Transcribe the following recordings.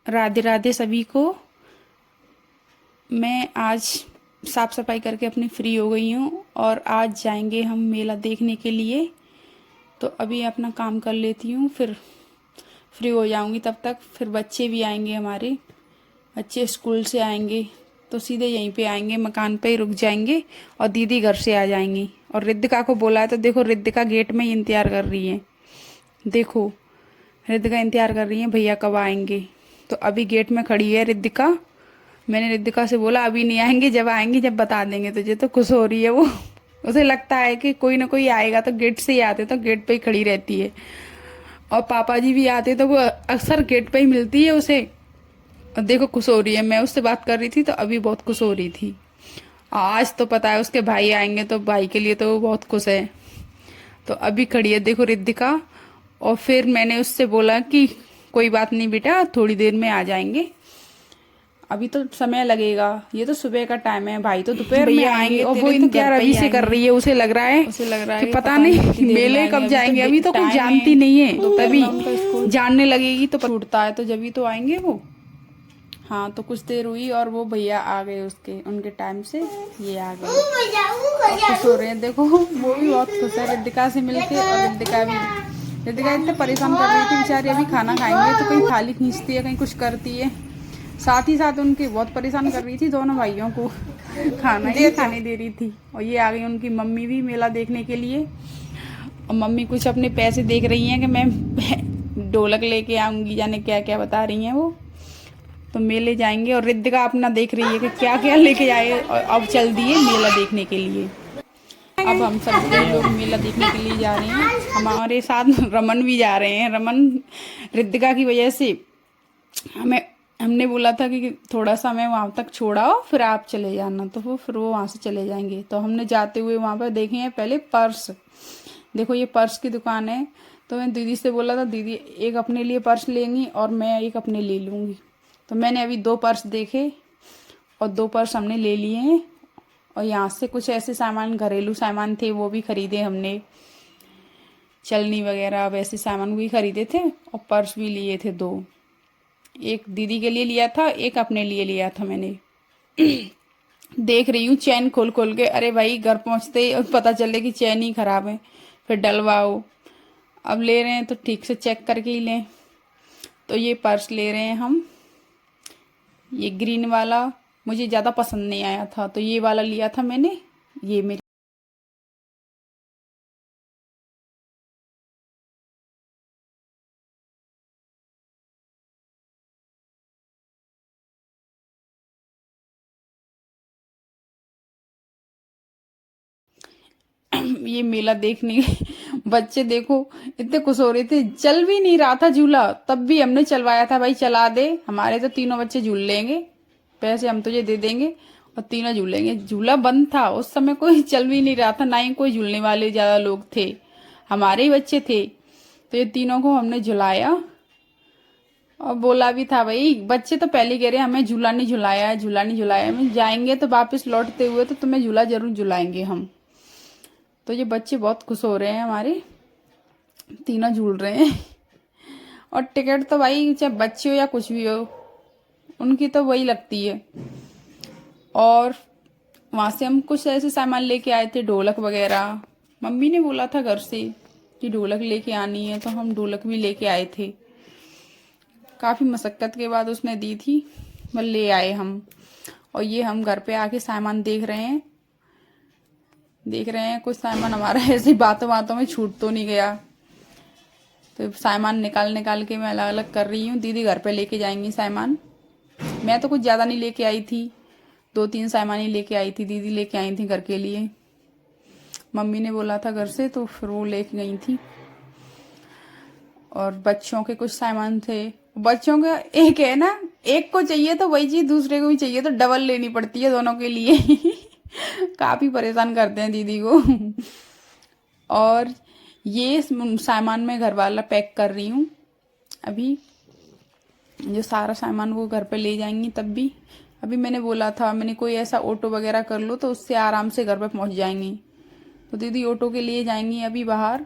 राधे राधे सभी को। मैं आज साफ सफाई करके अपनी फ्री हो गई हूँ और आज जाएंगे हम मेला देखने के लिए। तो अभी अपना काम कर लेती हूँ, फिर फ्री हो जाऊंगी। तब तक फिर बच्चे भी आएंगे, हमारे बच्चे स्कूल से आएंगे तो सीधे यहीं पे आएंगे, मकान पे ही रुक जाएंगे और दीदी घर से आ जाएंगी। और रिद्धिका को बोला है तो देखो रिद्धिका गेट में ही इंतजार कर रही है। देखो रिद्धिका इंतजार कर रही है भैया कब आएंगे। तो अभी गेट में खड़ी है रिद्धिका। मैंने रिद्धिका से बोला अभी नहीं आएंगे, जब आएंगे जब बता देंगे तुझे। तो खुश हो रही है वो। उसे लगता है कि कोई ना कोई आएगा तो गेट से ही आते, तो गेट पे ही खड़ी रहती है। और पापा जी भी आते तो वो अक्सर गेट पे ही मिलती है उसे। और देखो खुश हो रही है। मैं उससे बात कर रही थी तो अभी बहुत खुश हो रही थी। आज तो पता है उसके भाई आएंगे तो भाई के लिए तो वो बहुत खुश है। तो अभी खड़ी है देखो रिद्धिका। और फिर मैंने उससे बोला कि कोई बात नहीं बेटा, थोड़ी देर में आ जाएंगे, अभी तो समय लगेगा, ये तो सुबह का टाइम है, भाई तो दोपहर में आएंगे। और वो इंतजार अभी से कर रही है। उसे लग रहा है कि पता नहीं मेले कब जाएंगे। अभी तो कुछ जानती नहीं है, तभी जानने लगेगी तो छूटता है तो जब तो आएंगे वो। हाँ तो कुछ देर हुई और वो भैया आ गए उसके उनके टाइम से, ये आ गए। खुश हो रहे हैं देखो, वो भी बहुत खुश है रिद्धिका से मिलके। और रिद्धिका इतने परेशान कर रही थी बेचारी, अभी खाना खाएंगे तो कहीं थाली खींचती है, कहीं कुछ करती है। साथ ही साथ उनके बहुत परेशान कर रही थी दोनों भाइयों को, खाना ही खाने दे रही थी। और ये आ गई उनकी मम्मी भी मेला देखने के लिए। और मम्मी कुछ अपने पैसे देख रही हैं कि मैं ढोलक लेके आऊंगी, जाने क्या क्या बता रही हैं वो। तो मेले जाएंगे और रिद्धिका अपना देख रही है कि क्या क्या लेके आए। और अब चल दिए मेला देखने के लिए। अब हम सब लोग मेला देखने के लिए जा रहे हैं, हमारे साथ रमन भी जा रहे हैं। रमन रिद्धिका की वजह से हमने बोला था कि थोड़ा सा मैं वहाँ तक छोड़ाओ फिर आप चले जाना, तो फिर वो वहाँ से चले जाएंगे। तो हमने जाते हुए वहाँ पर देखे हैं पहले पर्स। देखो ये पर्स की दुकान है। तो मैं दीदी से बोला था दीदी एक अपने लिए पर्स लेंगी और मैं एक अपने ले लूँगी। तो मैंने अभी 2 पर्स देखे और 2 पर्स हमने ले लिए हैं। और यहाँ से कुछ ऐसे सामान, घरेलू सामान थे वो भी खरीदे हमने, चलनी वगैरह वैसे सामान भी खरीदे थे। और पर्स भी लिए थे 2, एक दीदी के लिए लिया था, एक अपने लिए लिया था मैंने। देख रही हूँ चैन खोल खोल के, अरे भाई घर पहुँचते ही पता चले कि चैन ही खराब है, फिर डलवाओ। अब ले रहे हैं तो ठीक से चेक करके ही लें। तो ये पर्स ले रहे हैं हम, ये ग्रीन वाला मुझे ज़्यादा पसंद नहीं आया था तो ये वाला लिया था मैंने। ये मेरी ये मेला देखने बच्चे देखो इतने खुश हो रहे थे। चल भी नहीं रहा था झूला, तब भी हमने चलवाया था, भाई चला दे, हमारे तो तीनों बच्चे झूल लेंगे, पैसे हम तुझे दे देंगे और तीनों झूलेंगे। झूला बंद था उस समय, कोई चल भी नहीं रहा था, ना ही कोई झूलने वाले ज्यादा लोग थे, हमारे ही बच्चे थे। तो ये तीनों को हमने झुलाया और बोला भी था भाई, बच्चे तो पहले कह रहे हमें झूला नहीं झुलाया, झूला नहीं झुलाया, हम जाएंगे तो वापस लौटते हुए तो तुम्हें झूला जरूर झुलाएंगे हम। तो ये बच्चे बहुत खुश हो रहे हैं हमारे, तीनों झूल रहे हैं। और टिकट तो भाई चाहे बच्चे हो या कुछ भी हो, उनकी तो वही लगती है। और वहां से हम कुछ ऐसे सामान लेके आए थे, ढोलक वगैरह। मम्मी ने बोला था घर से कि ढोलक लेके आनी है, तो हम ढोलक भी लेके आए थे। काफी मशक्कत के बाद उसने दी थी, बस ले आए हम। और ये हम घर पे आके सामान देख रहे हैं, कुछ सामान हमारा ऐसी बातों बातों में छूट तो नहीं गया। तो सामान निकाल निकाल के मैं अलग अलग कर रही हूँ। दीदी घर पे लेके जाएंगी सामान। मैं तो कुछ ज़्यादा नहीं लेके आई थी, 2-3 सामान ही लेके आई थी, दीदी लेके आई थी घर के लिए। मम्मी ने बोला था घर से तो फिर वो लेके गई थी। और बच्चों के कुछ सामान थे। बच्चों का एक है ना, एक को चाहिए तो वही चीज दूसरे को भी चाहिए, तो डबल लेनी पड़ती है दोनों के लिए। काफी परेशान करते हैं दीदी को। और ये सामान मैं घर वाला पैक कर रही हूँ अभी, जो सारा सामान वो घर पे ले जाएंगी। तब भी अभी मैंने बोला था, मैंने कोई ऐसा ऑटो वगैरह कर लो तो उससे आराम से घर पे पहुंच जाएंगी। तो दीदी ऑटो के लिए जाएंगी अभी बाहर।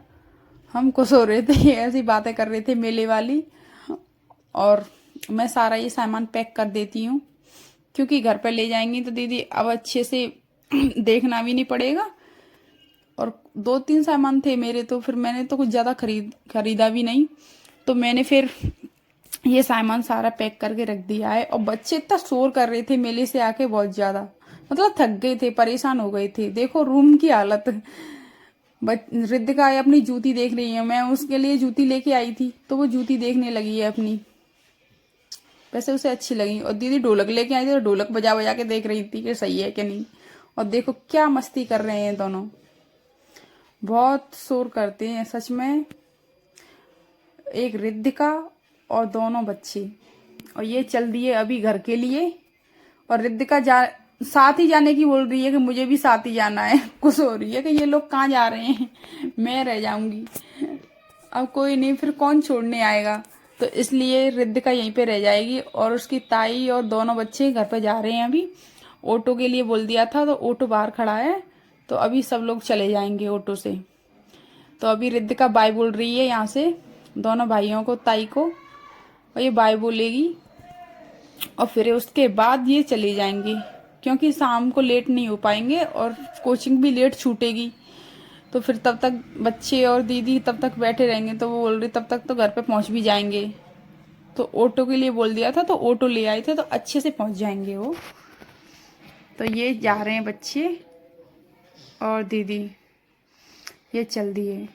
हम खुश हो रहे थे, ऐसी बातें कर रहे थे मेले वाली। और मैं सारा ये सामान पैक कर देती हूँ, क्योंकि घर पर ले जाएंगी तो दीदी अब अच्छे से देखना भी नहीं पड़ेगा। और 2-3 सामान थे मेरे, तो फिर मैंने तो कुछ ज़्यादा खरीदा भी नहीं। तो मैंने फिर ये सामान सारा पैक करके रख दिया है। और बच्चे इतना शोर कर रहे थे मेले से आके, बहुत ज़्यादा, मतलब थक गए थे, परेशान हो गए थे। देखो रूम की हालत। रिद्धिका अपनी जूती देख रही है, मैं उसके लिए जूती लेके आई थी तो वो जूती देखने लगी है अपनी। वैसे उसे अच्छी लगी। और दीदी ढोलक लेके आई थी तो ढोलक बजा बजा के देख रही थी कि सही है कि नहीं। और देखो क्या मस्ती कर रहे हैं दोनों, बहुत शोर करते हैं सच में। एक रिद्धिका और दोनों बच्चे। और ये चल दिए अभी घर के लिए। और रिद्धिका साथ ही जाने की बोल रही है कि मुझे भी साथ ही जाना है। खुश हो रही है कि ये लोग कहाँ जा रहे हैं, मैं रह जाऊंगी। अब कोई नहीं, फिर कौन छोड़ने आएगा। तो इसलिए रिद्धिका यहीं पे रह जाएगी और उसकी ताई और दोनों बच्चे घर पे जा रहे हैं अभी। ऑटो के लिए बोल दिया था तो ऑटो बाहर खड़ा है, तो अभी सब लोग चले जाएंगे ऑटो से। तो अभी रिद्धिका बाय बोल रही है यहाँ से दोनों भाइयों को, ताई को, और ये बाय बोलेगी। और फिर उसके बाद ये चले जाएंगे, क्योंकि शाम को लेट नहीं हो पाएंगे और कोचिंग भी लेट छूटेगी। तो फिर तब तक बच्चे और दीदी तब तक बैठे रहेंगे, तो वो बोल रही तब तक तो घर पे पहुंच भी जाएंगे। तो ऑटो के लिए बोल दिया था तो ऑटो ले आए थे, तो अच्छे से पहुंच जाएंगे वो। तो ये जा रहे हैं बच्चे और दीदी, ये चल दिए।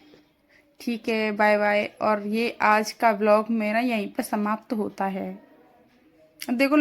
ठीक है, बाय बाय। और ये आज का व्लॉग मेरा यहीं पर समाप्त होता है। देखो